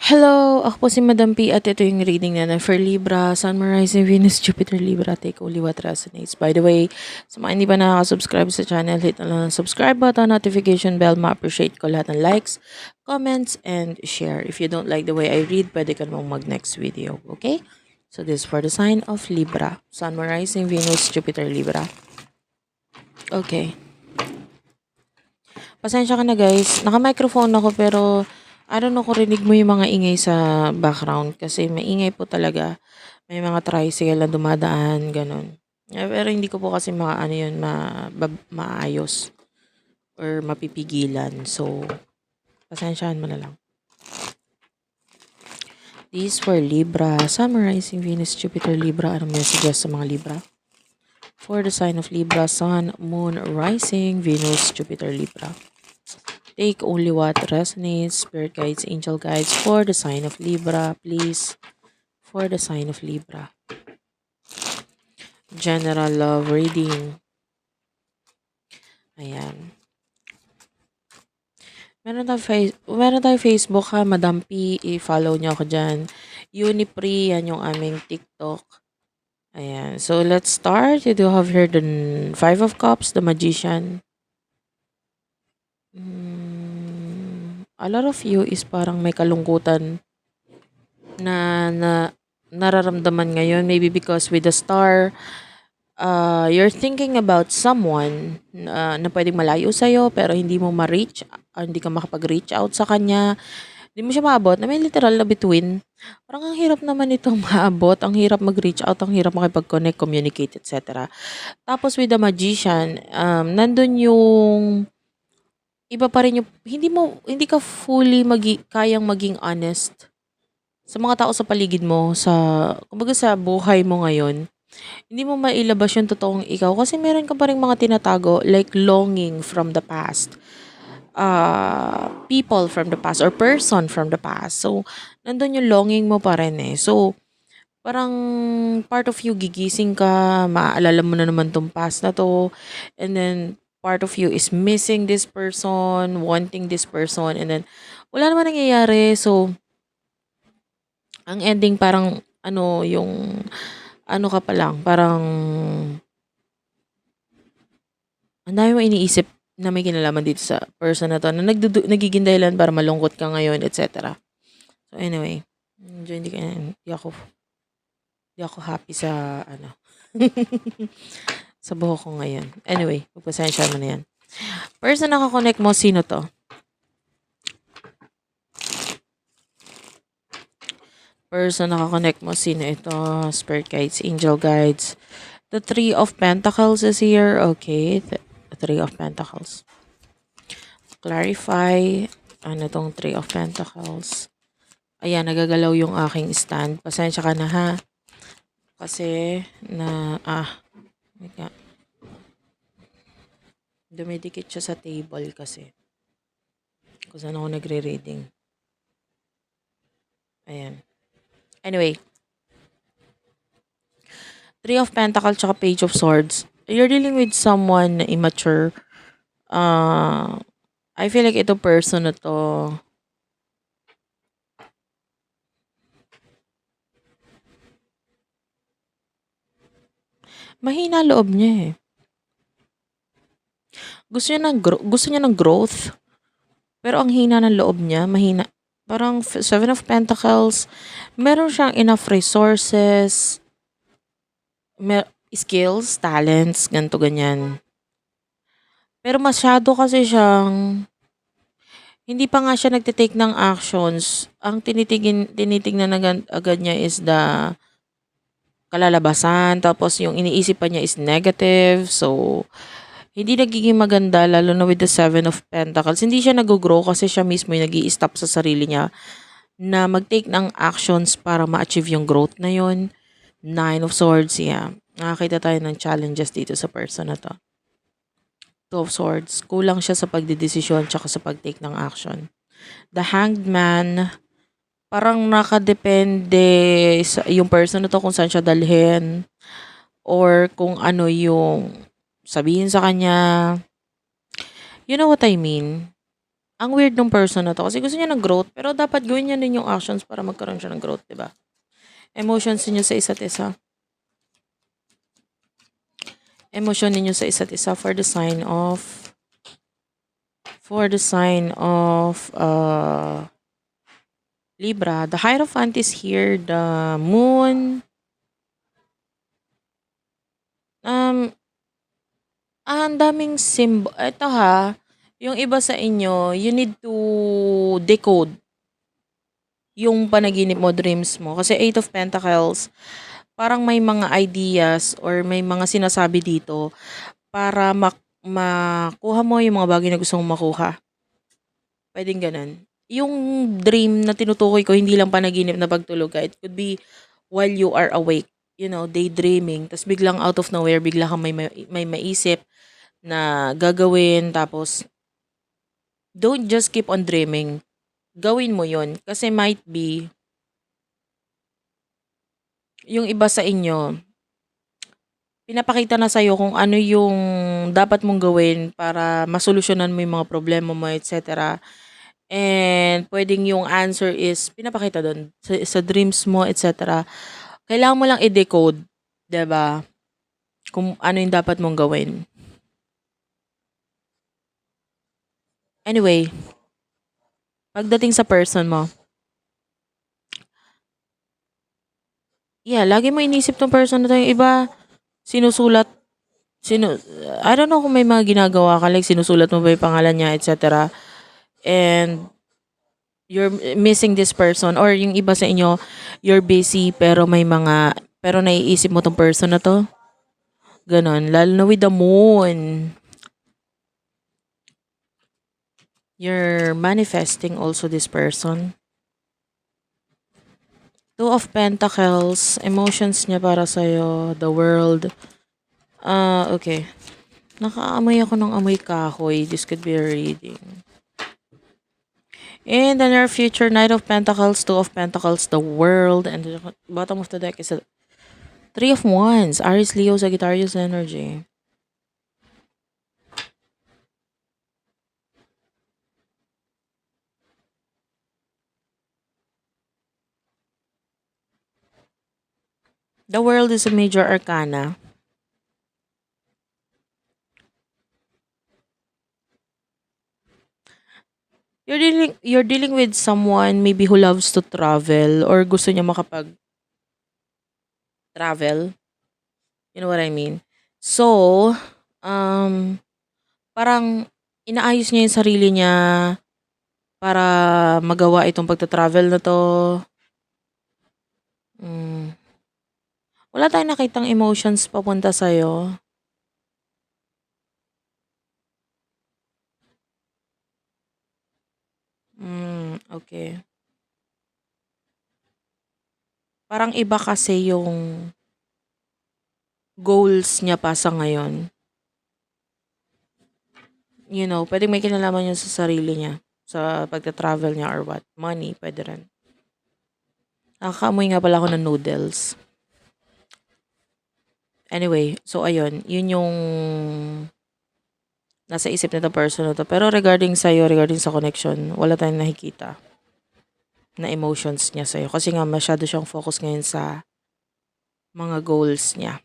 Hello, ako po si Madam P at ito yung reading na for Libra, Sun, Moon, Rising, Venus, Jupiter, Libra, take only what resonates. By the way, sa mga hindi pa nakaka-subscribe sa channel, hit na lang ang subscribe button, notification bell, ma-appreciate ko lahat ng likes, comments, and share. If you don't like the way I read, pwede ka namang mag-next video, okay? So this is for the sign of Libra, Sun, Moon, Rising, Venus, Jupiter, Libra. Okay. Pasensya ka na guys, naka-microphone ako pero I don't know kung rinig mo yung mga ingay sa background kasi maingay po talaga. May mga tricycle na dumadaan, ganun. Pero hindi ko po kasi ano yun, maayos or mapipigilan. So, pasensyahan mo na lang. These for Libra, summarizing Venus, Jupiter, Libra. Anong messages sa mga Libra? For the sign of Libra, Sun, Moon, Rising, Venus, Jupiter, Libra. Take only what resonates, spirit guides, angel guides for the sign of Libra, please. For the sign of Libra. General love reading. Ayan. Meron tayo Facebook ha, Madam P. I-follow nyo ako dyan. Unipri, yan yung aming TikTok. Ayan. So, let's start. You do have here the Five of Cups, the Magician. A lot of you is parang may kalungkutan na nararamdaman ngayon. Maybe because with the star, you're thinking about someone na pwedeng malayo sa'yo pero hindi mo ma-reach, hindi ka makapag-reach out sa kanya. Hindi mo siya maabot na may literal na between. Parang ang hirap naman itong maabot, ang hirap mag-reach out, ang hirap makipag-connect, communicate, etc. Tapos with the Magician, nandun yung iba pa rin yung hindi ka fully kayang maging honest sa mga tao sa paligid mo, kumbaga sa buhay mo ngayon. Hindi mo mailabas yung totoong ikaw kasi meron ka pa ring mga tinatago like longing from the past. People from the past or person from the past. So, nandun yung longing mo pa rin eh. So, parang part of you gigising ka, maaalala mo na naman tong past na to, and then part of you is missing this person, wanting this person, and then wala naman nangyayari. So, ang ending parang ano ka pa lang, parang ang dami mo iniisip na may kinalaman dito sa person na to na nagiging dahilan para malungkot ka ngayon, etc. So anyway, medyo hindi ako happy sa sa buhok ko ngayon. Anyway, pagpasensya mo na yan. Person na nakakonect mo, sino to? Person na nakakonect mo, sino ito? Spirit guides, angel guides. The Three of Pentacles is here. Okay, the Three of Pentacles. Clarify. Ano tong Three of Pentacles? Ayan, nagagalaw yung aking stand. Pasensya ka na ha. Kasi dumidikit siya sa table kasi. Kung saan ako nagre-reading. Ayan. Anyway. Three of Pentacles tsaka Page of Swords. You're dealing with someone na immature. I feel like ito person na to mahina loob niya eh. Gusto niya ng growth. Pero ang hina ng loob niya, mahina. Parang Seven of Pentacles, meron siyang enough resources, skills, talents, ganito ganyan. Pero masyado kasi siyang hindi pa nga siya nagte-take ng actions. Ang tinitingnan agad niya is the kalalabasan, tapos yung iniisip pa niya is negative. So, hindi nagiging maganda, lalo na with the Seven of Pentacles. Hindi siya nag-grow kasi siya mismo yung nag-i-stop sa sarili niya na mag-take ng actions para ma-achieve yung growth na yun. Nine of Swords, yeah. Nakakita tayo ng challenges dito sa person na to. Two of Swords, kulang siya sa pagdidesisyon tsaka sa pag-take ng action. The Hanged Man, parang nakadepende sa yung person na to kung saan siya dalhin or kung ano yung sabihin sa kanya. You know what I mean? Ang weird nung person na 'to kasi gusto niya ng growth, pero dapat gawin niya din yung actions para magkaroon siya ng growth, 'di ba? Emotions niyo sa isa't isa. Emosyon ninyo sa isa't isa for the sign of Libra. The Hierophant is here, the Moon. Um, ang daming symbol. Ito ha, yung iba sa inyo, you need to decode yung panaginip mo, dreams mo. Kasi Eight of Pentacles, parang may mga ideas or may mga sinasabi dito para makuha mo yung mga bagay na gusto mong makuha. Pwedeng ganun. Yung dream na tinutukoy ko, hindi lang panaginip na pagtulog ka. It could be while you are awake. You know, daydreaming. Tapos biglang out of nowhere, bigla kang may maisip na gagawin. Tapos, don't just keep on dreaming. Gawin mo yon. Kasi might be, yung iba sa inyo, pinapakita na sa'yo kung ano yung dapat mong gawin para masolusyonan mo yung mga problema mo, etc. And pwedeng yung answer is pinapakita doon sa dreams mo, etc. Kailangan mo lang i-decode, 'di ba? Kung ano yung dapat mong gawin. Anyway, pagdating sa person mo, yeah, lagi mo inisip tong person na to. Yung iba, sinusulat, sinu, I don't know kung may mga ginagawa ka, like sinusulat mo ba yung pangalan niya, etc. And you're missing this person, or yung iba sa inyo, you're busy pero naiisip mo tong person na to. Ganon. Lalo na with the moon. You're manifesting also this person. Two of Pentacles. Emotions niya para sa'yo. The world. Okay. Nakaamoy ako ng amoy kahoy. This could be a reading. In the near future, Knight of Pentacles, Two of Pentacles, the world, and the bottom of the deck is a Three of Wands. Aries, Leo, Sagittarius energy. The world is a major arcana. You're dealing with someone maybe who loves to travel or gusto niya makapag-travel. You know what I mean? So, um, parang inaayos niya yung sarili niya para magawa itong pagta-travel na 'to. Hmm. Wala tayong nakitang emotions papunta sa'yo. Okay. Parang iba kasi yung goals niya pa sa ngayon. You know, puwedeng may kinalaman yun sa sarili niya, sa pagta-travel niya or what. Money, puwede rin. Nakakaamoy nga pala ako ng noodles. Anyway, so ayun, yun yung nasa isip nitong person na 'to. Pero regarding sa'yo, regarding sa connection, wala tayong nakikita na emotions niya sa'yo. Kasi nga masyado siyang focus ngayon sa mga goals niya.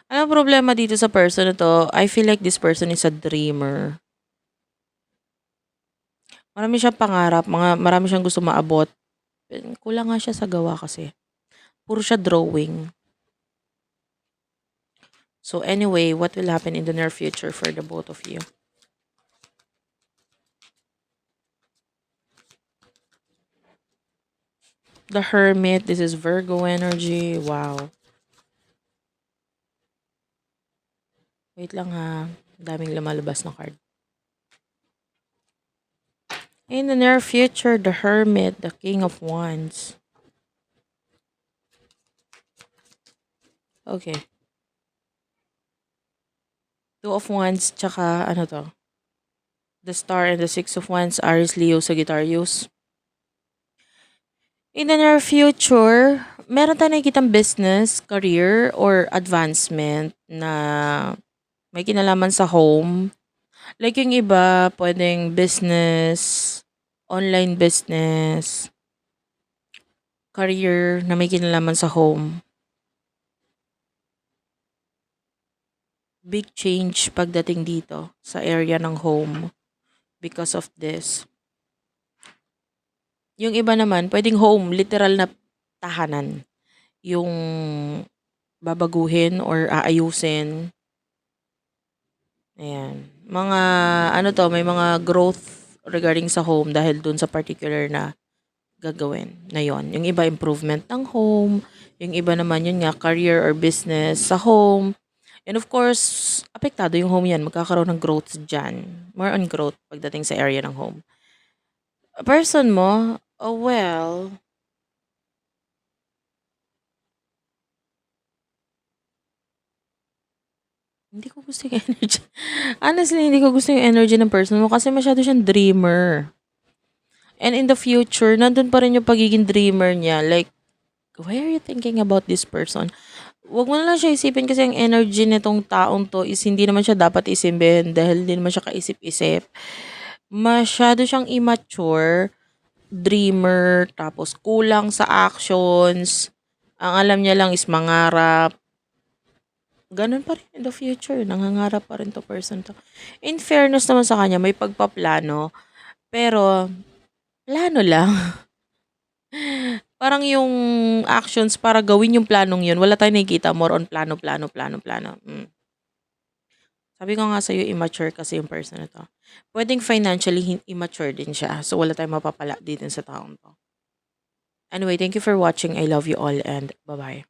Anong problema dito sa person na 'to? I feel like this person is a dreamer. Marami siyang pangarap, marami siyang gusto maabot. Kulang nga siya sa gawa kasi. Puro siya drawing. So anyway, what will happen in the near future for the both of you? The Hermit, this is Virgo energy. Wow. Wait lang ha. Daming lumalabas na card. In the near future, the Hermit, the King of Wands. Okay. Two of Wands, tsaka ano to? The Star and the Six of Wands, Aries, Leo, Sagittarius. In the near future, meron tayong nakikitang business, career, or advancement na may kinalaman sa home. Like yung iba, pwedeng business, online business, career na may kinalaman sa home. Big change pagdating dito sa area ng home because of this. Yung iba naman, pwedeng home, literal na tahanan. Yung babaguhin or aayusin. Ayan. Mga, ano to, may mga growth regarding sa home dahil dun sa particular na gagawin na yon. Yung iba, improvement ng home. Yung iba naman, yun nga, career or business sa home. And of course, apektado yung home yan. Magkakaroon ng growth dyan. More on growth pagdating sa area ng home. A person mo, oh well, hindi ko gusto yung energy. Honestly, hindi ko gusto yung energy ng person mo kasi masyado siyang dreamer. And in the future, nandun pa rin yung pagiging dreamer niya. Like, why are you thinking about this person? Wag mo na lang siya isipin kasi ang energy nitong taong to is hindi naman siya dapat isipin dahil hindi naman siya kaisip-isip. Masyado siyang immature, dreamer, tapos kulang sa actions. Ang alam niya lang is mangarap. Ganun pa rin in the future. Nangangarap pa rin to person to. In fairness naman sa kanya, may pagpaplano. Pero, plano lang. Parang yung actions para gawin yung planong yun, wala tayong nakikita. More on plano, plano, plano, plano. Sabi ko nga sa'yo, immature kasi yung person na to. Pwedeng financially immature din siya. So, wala tayong mapapala dito sa taong to. Anyway, thank you for watching. I love you all and bye-bye.